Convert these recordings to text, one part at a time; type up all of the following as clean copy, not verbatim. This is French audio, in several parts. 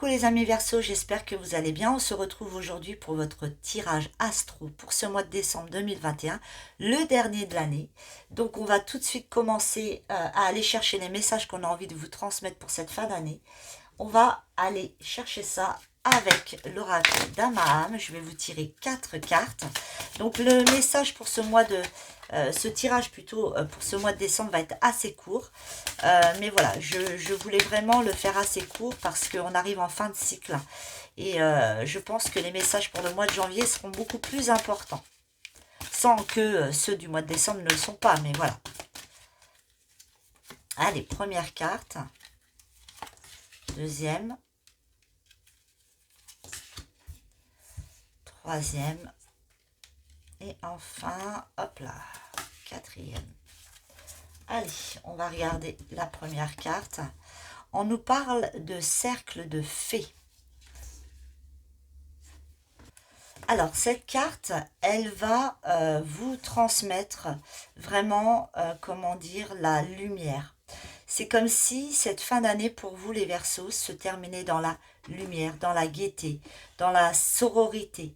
Coucou les amis Verseau, j'espère que vous allez bien. On se retrouve aujourd'hui pour votre tirage astro pour ce mois de décembre 2021, le dernier de l'année. Donc on va tout de suite commencer à aller chercher les messages qu'on a envie de vous transmettre pour cette fin d'année. On va aller chercher ça avec l'oracle d'Amaham. Je vais vous tirer 4 cartes. Donc le message pour ce mois de... ce tirage plutôt pour ce mois de décembre va être assez court. Mais voilà, je voulais vraiment le faire assez court parce qu'on arrive en fin de cycle. Et je pense que les messages pour le mois de janvier seront beaucoup plus importants. Sans que ceux du mois de décembre ne le sont pas, mais voilà. Allez, première carte. Deuxième. Troisième. Et enfin, hop là, quatrième. Allez, on va regarder la première carte. On nous parle de cercle de fées. Alors, cette carte, elle va vous transmettre vraiment, comment dire, la lumière. C'est comme si cette fin d'année pour vous, les Verseaux, se terminait dans la lumière, dans la gaieté, dans la sororité.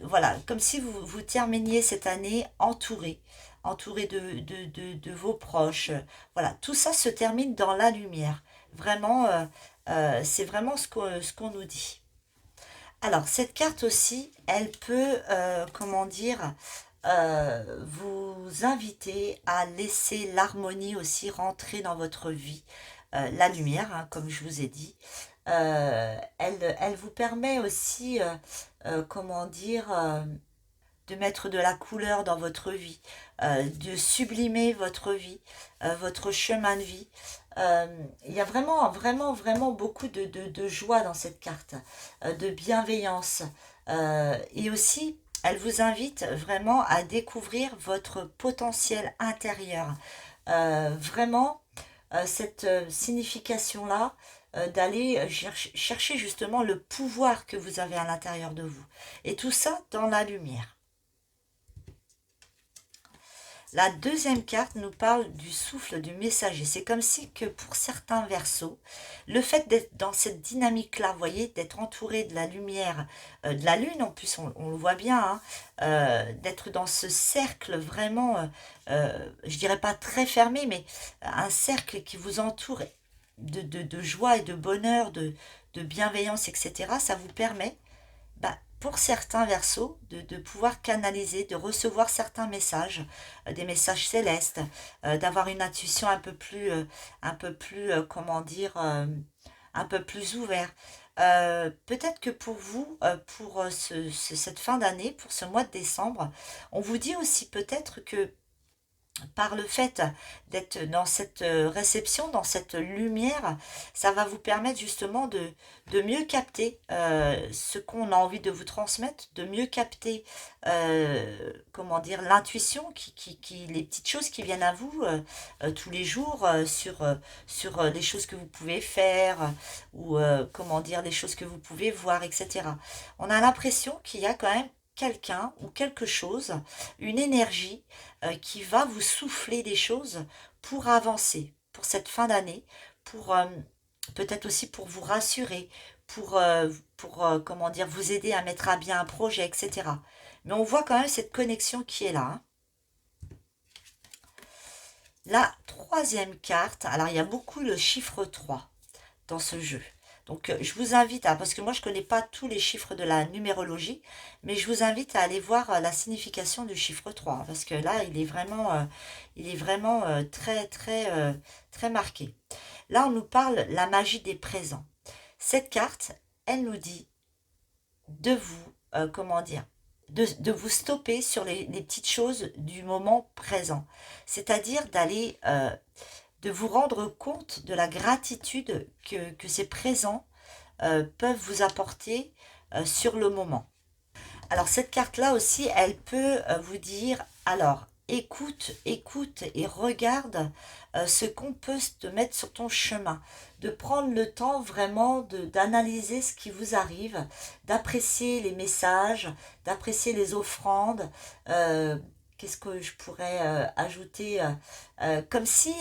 Voilà, comme si vous terminiez cette année entouré de vos proches. Voilà, tout ça se termine dans la lumière. Vraiment, c'est vraiment ce qu'on nous dit. Alors, cette carte aussi, elle peut, comment dire, vous inviter à laisser l'harmonie aussi rentrer dans votre vie. La lumière, hein, comme je vous ai dit. Elle vous permet aussi, comment dire, de mettre de la couleur dans votre vie, de sublimer votre vie, votre chemin de vie. Il y a vraiment, vraiment, vraiment beaucoup de joie dans cette carte, de bienveillance. Et aussi, elle vous invite vraiment à découvrir votre potentiel intérieur. Vraiment, cette signification-là, d'aller chercher justement le pouvoir que vous avez à l'intérieur de vous. Et tout ça dans la lumière. La deuxième carte nous parle du souffle du messager. C'est comme si que pour certains Verseaux, le fait d'être dans cette dynamique-là, vous voyez, d'être entouré de la lumière, de la lune, en plus on le voit bien, hein, d'être dans ce cercle vraiment, je dirais pas très fermé, mais un cercle qui vous entoure de joie et de bonheur, de bienveillance, etc. Ça vous permet, pour certains Verseaux, de pouvoir canaliser, de recevoir certains messages, des messages célestes, d'avoir une intuition un peu plus, comment dire, un peu plus ouvert. Peut-être que pour vous, pour cette fin d'année, pour ce mois de décembre, on vous dit aussi peut-être que par le fait d'être dans cette réception, dans cette lumière, ça va vous permettre justement de mieux capter ce qu'on a envie de vous transmettre, de mieux capter, comment dire, l'intuition, les petites choses qui viennent à vous tous les jours sur les choses que vous pouvez faire ou comment dire, les choses que vous pouvez voir, etc. On a l'impression qu'il y a quand même quelqu'un ou quelque chose, une énergie qui va vous souffler des choses pour avancer, pour cette fin d'année, pour peut-être aussi pour vous rassurer, pour comment dire, vous aider à mettre à bien un projet, etc. Mais on voit quand même cette connexion qui est là. Hein. La troisième carte, alors il y a beaucoup le chiffre 3 dans ce jeu. Donc, je vous invite à, parce que moi, je ne connais pas tous les chiffres de la numérologie, mais je vous invite à aller voir la signification du chiffre 3, hein, parce que là, il est vraiment très, très, très marqué. Là, on nous parle la magie des présents. Cette carte, elle nous dit de vous, comment dire, de vous stopper sur les petites choses du moment présent. C'est-à-dire d'aller... de vous rendre compte de la gratitude que ces présents peuvent vous apporter sur le moment. Alors cette carte-là aussi, elle peut vous dire, alors écoute et regarde ce qu'on peut te mettre sur ton chemin, de prendre le temps vraiment d'analyser ce qui vous arrive, d'apprécier les messages, d'apprécier les offrandes, qu'est-ce que je pourrais ajouter comme si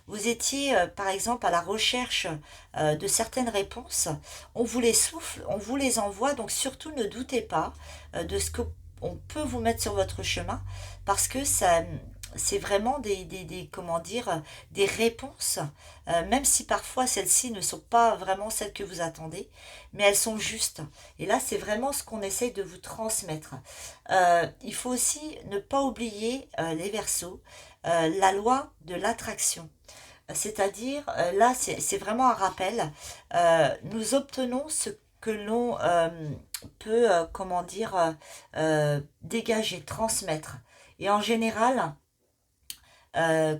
vous étiez, par exemple, à la recherche de certaines réponses. On vous les souffle, on vous les envoie, donc surtout ne doutez pas de ce qu'on peut vous mettre sur votre chemin, parce que ça, c'est vraiment comment dire, des réponses, même si parfois celles-ci ne sont pas vraiment celles que vous attendez, mais elles sont justes. Et là, c'est vraiment ce qu'on essaye de vous transmettre. Il faut aussi ne pas oublier, les Verseaux, la loi de l'attraction. C'est-à-dire, là, c'est vraiment un rappel. Nous obtenons ce que l'on peut, comment dire, dégager, transmettre. Et en général,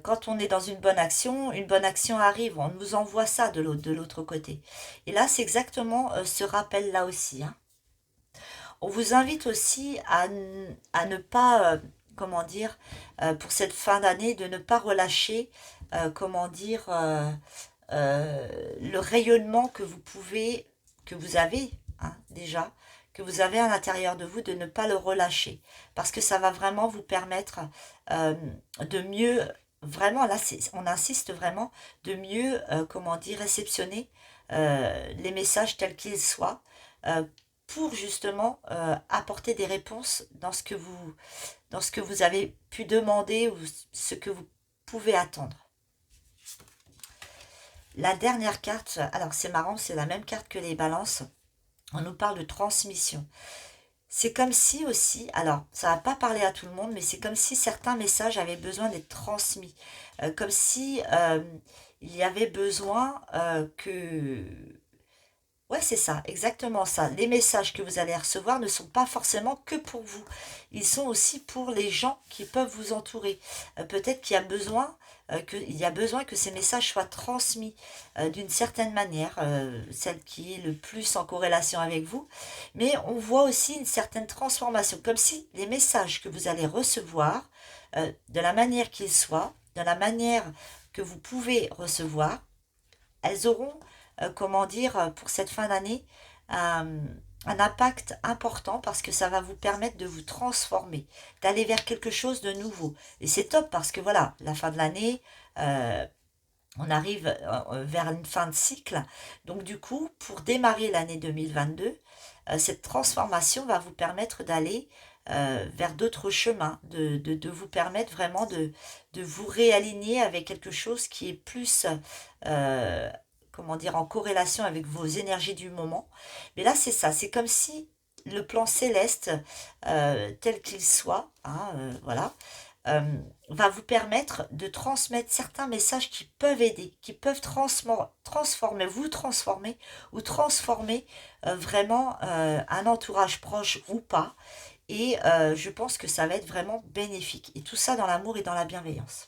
quand on est dans une bonne action arrive, on nous envoie ça de l'autre côté. Et là, c'est exactement ce rappel-là aussi, hein. On vous invite aussi à ne pas, comment dire, pour cette fin d'année, de ne pas relâcher, comment dire, le rayonnement que vous pouvez, que vous avez, hein, déjà, que vous avez à l'intérieur de vous, de ne pas le relâcher. Parce que ça va vraiment vous permettre euh, de mieux, vraiment, là, on insiste vraiment, de mieux, comment dire, réceptionner les messages tels qu'ils soient, euh, pour justement apporter des réponses dans ce que vous avez pu demander ou ce que vous pouvez attendre. La dernière carte, alors c'est marrant, c'est la même carte que les balances. On nous parle de transmission. C'est comme si aussi, alors ça va pas parler à tout le monde, mais c'est comme si certains messages avaient besoin d'être transmis. Comme si il y avait besoin que... Ouais, c'est ça, exactement ça. Les messages que vous allez recevoir ne sont pas forcément que pour vous. Ils sont aussi pour les gens qui peuvent vous entourer. Peut-être qu'il y a besoin que ces messages soient transmis d'une certaine manière, celle qui est le plus en corrélation avec vous. Mais on voit aussi une certaine transformation, comme si les messages que vous allez recevoir, de la manière qu'ils soient, de la manière que vous pouvez recevoir, elles auront, comment dire, pour cette fin d'année, un impact important parce que ça va vous permettre de vous transformer, d'aller vers quelque chose de nouveau. Et c'est top parce que voilà, la fin de l'année, euh, on arrive vers une fin de cycle. Donc du coup, pour démarrer l'année 2022, cette transformation va vous permettre d'aller vers d'autres chemins, de vous permettre vraiment de vous réaligner avec quelque chose qui est plus, euh, comment dire, en corrélation avec vos énergies du moment. Mais là, c'est ça, c'est comme si le plan céleste, tel qu'il soit, hein, voilà, euh, va vous permettre de transmettre certains messages qui peuvent aider, qui peuvent transformer, vous transformer ou transformer vraiment un entourage proche ou pas. Et je pense que ça va être vraiment bénéfique. Et tout ça dans l'amour et dans la bienveillance.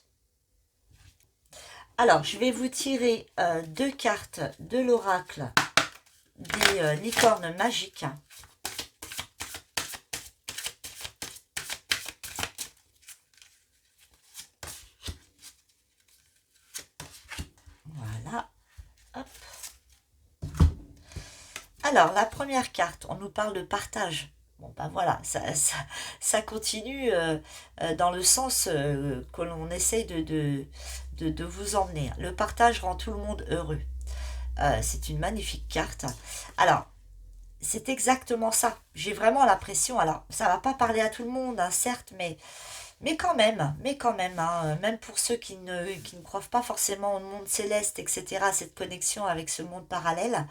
Alors, je vais vous tirer deux cartes de l'oracle des licornes magiques. Voilà. Hop. Alors, la première carte, on nous parle de partage. Bon, ben voilà, ça continue dans le sens que l'on essaye de vous emmener. Le partage rend tout le monde heureux. C'est une magnifique carte. Alors, c'est exactement ça. J'ai vraiment l'impression, alors ça va pas parler à tout le monde, hein, certes, mais quand même, hein, même pour ceux qui ne croient pas forcément au monde céleste, etc., cette connexion avec ce monde parallèle,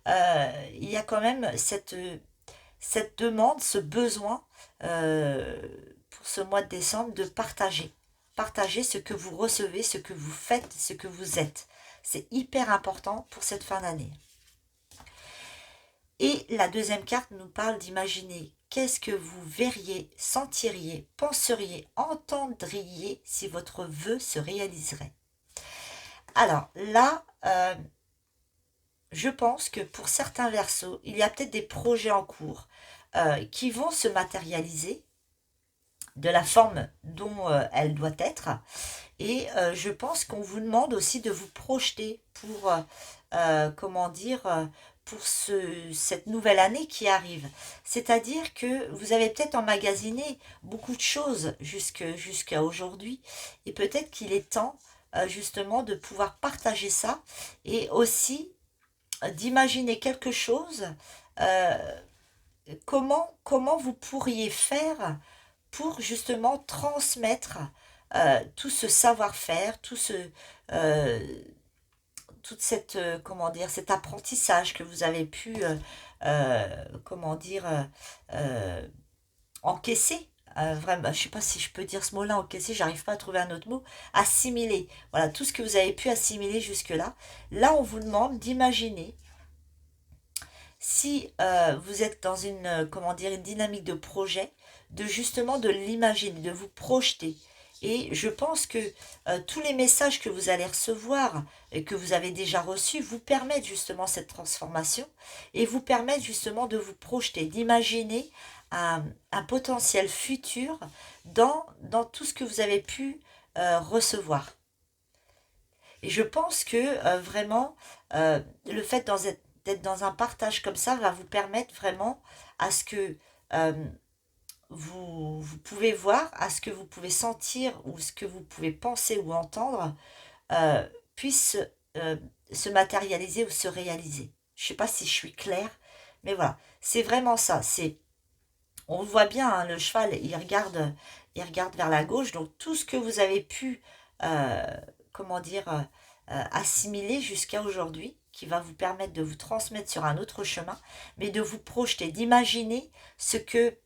il y a quand même cette demande, ce besoin pour ce mois de décembre de partager. Partager ce que vous recevez, ce que vous faites, ce que vous êtes. C'est hyper important pour cette fin d'année. Et la deuxième carte nous parle d'imaginer qu'est-ce que vous verriez, sentiriez, penseriez, entendriez si votre vœu se réaliserait. Alors là, je pense que pour certains Verseaux, il y a peut-être des projets en cours qui vont se matérialiser de la forme dont elle doit être. Et je pense qu'on vous demande aussi de vous projeter pour, comment dire, pour cette nouvelle année qui arrive. C'est-à-dire que vous avez peut-être emmagasiné beaucoup de choses jusqu'à aujourd'hui et peut-être qu'il est temps justement de pouvoir partager ça et aussi d'imaginer quelque chose, euh, comment vous pourriez faire pour justement transmettre tout ce savoir-faire, euh, toute cette, comment dire, cet apprentissage que vous avez pu, comment dire, euh, encaisser. Vraiment, je ne sais pas si je peux dire ce mot-là, encaisser, j'arrive pas à trouver un autre mot. Assimiler. Voilà, tout ce que vous avez pu assimiler jusque-là. Là, on vous demande d'imaginer si vous êtes dans une, comment dire, une dynamique de projet, de justement de l'imaginer, de vous projeter. Et je pense que tous les messages que vous allez recevoir et que vous avez déjà reçus vous permettent justement cette transformation et vous permettent justement de vous projeter, d'imaginer un potentiel futur dans tout ce que vous avez pu recevoir. Et je pense que vraiment, le fait d'être dans un partage comme ça va vous permettre vraiment à ce que vous pouvez voir, à ce que vous pouvez sentir ou ce que vous pouvez penser ou entendre puisse euh, se matérialiser ou se réaliser. Je ne sais pas si je suis claire, mais voilà, c'est vraiment ça. On voit bien, hein, le cheval, il regarde vers la gauche, donc tout ce que vous avez pu, euh, comment dire, assimiler jusqu'à aujourd'hui, qui va vous permettre de vous transmettre sur un autre chemin, mais de vous projeter, d'imaginer ce que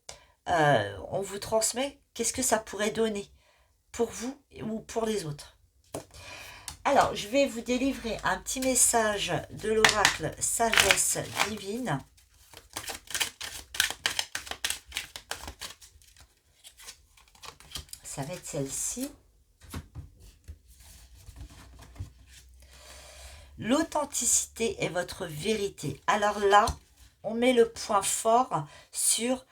on vous transmet, qu'est-ce que ça pourrait donner pour vous ou pour les autres. Alors, je vais vous délivrer un petit message de l'oracle Sagesse Divine. Ça va être celle-ci. L'authenticité est votre vérité. Alors là, on met le point fort sur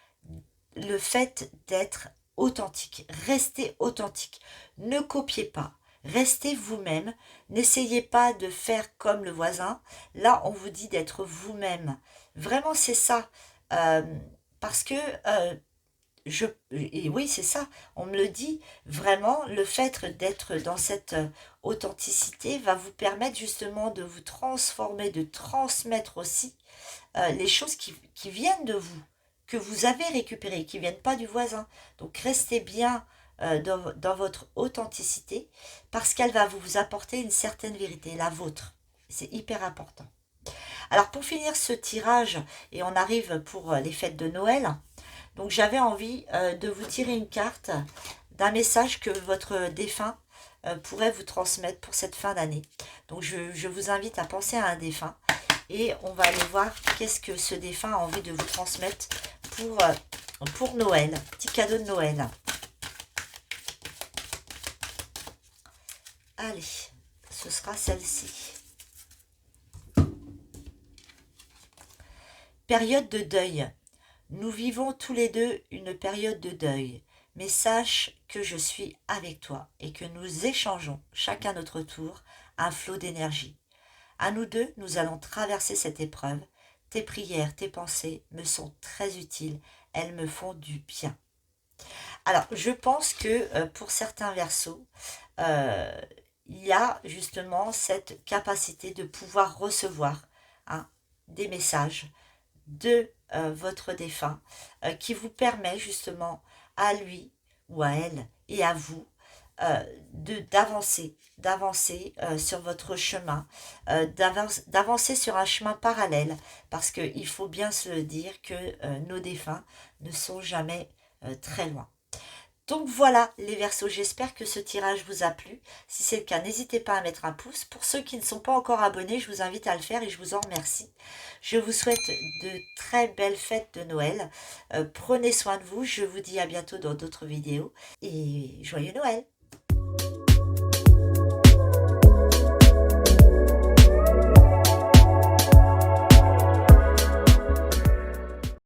le fait d'être authentique. Restez authentique. Ne copiez pas. Restez vous-même. N'essayez pas de faire comme le voisin. Là, on vous dit d'être vous-même. Vraiment, c'est ça. Parce que et oui, c'est ça, on me le dit, vraiment, le fait d'être dans cette authenticité va vous permettre justement de vous transformer, de transmettre aussi les choses qui viennent de vous, que vous avez récupérées, qui ne viennent pas du voisin. Donc restez bien dans votre authenticité parce qu'elle va vous apporter une certaine vérité, la vôtre. C'est hyper important. Alors pour finir ce tirage, et on arrive pour les fêtes de Noël, donc j'avais envie de vous tirer une carte d'un message que votre défunt pourrait vous transmettre pour cette fin d'année. Donc je vous invite à penser à un défunt et on va aller voir qu'est-ce que ce défunt a envie de vous transmettre pour Noël, petit cadeau de Noël. Allez, ce sera celle-ci. Période de deuil. Nous vivons tous les deux une période de deuil, mais sache que je suis avec toi et que nous échangeons, chacun notre tour, un flot d'énergie. À nous deux, nous allons traverser cette épreuve. Tes prières, tes pensées me sont très utiles, elles me font du bien. Alors, je pense que pour certains versos, il y a justement cette capacité de pouvoir recevoir des messages de votre défunt qui vous permet justement à lui ou à elle et à vous d'avancer sur votre chemin, d'avancer sur un chemin parallèle parce qu'il faut bien se le dire que nos défunts ne sont jamais très loin. Donc voilà les Verseaux, j'espère que ce tirage vous a plu. Si c'est le cas, n'hésitez pas à mettre un pouce. Pour ceux qui ne sont pas encore abonnés, je vous invite à le faire et je vous en remercie. Je vous souhaite de très belles fêtes de Noël. Prenez soin de vous. Je vous dis à bientôt dans d'autres vidéos et joyeux Noël!